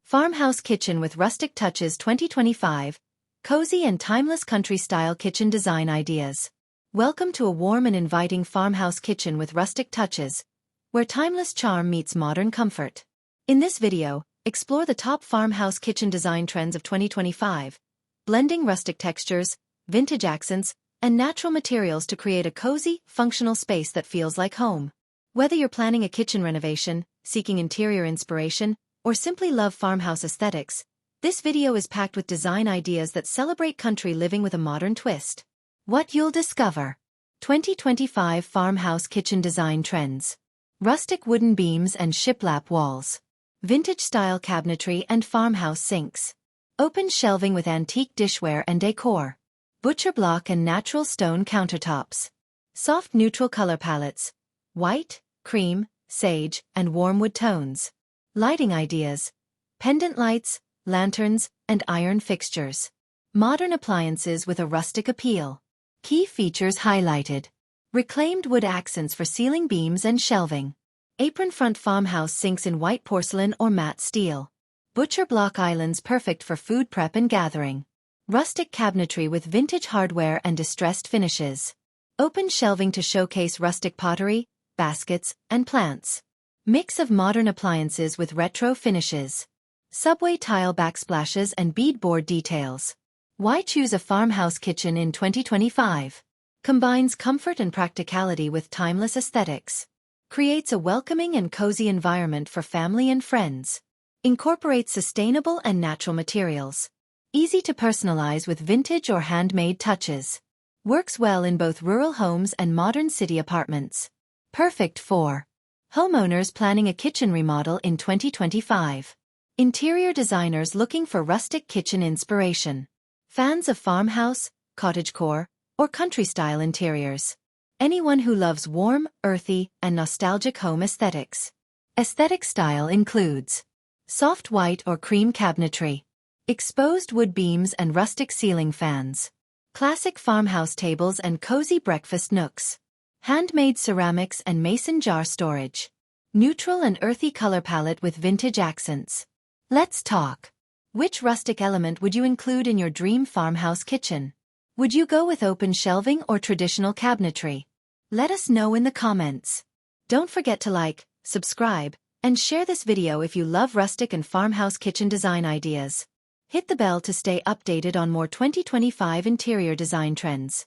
Farmhouse Kitchen with Rustic Touches 2025, cozy and timeless country-style kitchen design ideas. Welcome to a warm and inviting farmhouse kitchen with rustic touches, where timeless charm meets modern comfort. In this video, explore the top farmhouse kitchen design trends of 2025, blending rustic textures, vintage accents, and natural materials to create a cozy, functional space that feels like home. Whether you're planning a kitchen renovation, seeking interior inspiration, or simply love farmhouse aesthetics, this video is packed with design ideas that celebrate country living with a modern twist. What you'll discover: 2025 Farmhouse Kitchen Design Trends. Rustic wooden beams and shiplap walls. Vintage-style cabinetry and farmhouse sinks. Open shelving with antique dishware and decor. Butcher block and natural stone countertops. Soft neutral color palettes. White, cream, sage, and warm wood tones. Lighting ideas: pendant lights, lanterns, and iron fixtures. Modern appliances with a rustic appeal. Key features highlighted: reclaimed wood accents for ceiling beams and shelving. Apron front farmhouse sinks in white porcelain or matte steel. Butcher block islands perfect for food prep and gathering. Rustic cabinetry with vintage hardware and distressed finishes. Open shelving to showcase rustic pottery, baskets, and plants. Mix of modern appliances with retro finishes. Subway tile backsplashes and beadboard details. Why choose a farmhouse kitchen in 2025? Combines comfort and practicality with timeless aesthetics. Creates a welcoming and cozy environment for family and friends. Incorporates sustainable and natural materials. Easy to personalize with vintage or handmade touches. Works well in both rural homes and modern city apartments. Perfect for homeowners planning a kitchen remodel in 2025. Interior designers looking for rustic kitchen inspiration. Fans of farmhouse, cottagecore, or country-style interiors. Anyone who loves warm, earthy, and nostalgic home aesthetics. Aesthetic style includes soft white or cream cabinetry, exposed wood beams and rustic ceiling fans, classic farmhouse tables and cozy breakfast nooks, handmade ceramics and mason jar storage, neutral and earthy color palette with vintage accents. Let's talk. Which rustic element would you include in your dream farmhouse kitchen? Would you go with open shelving or traditional cabinetry? Let us know in the comments. Don't forget to like, subscribe, and share this video if you love rustic and farmhouse kitchen design ideas. Hit the bell to stay updated on more 2025 interior design trends.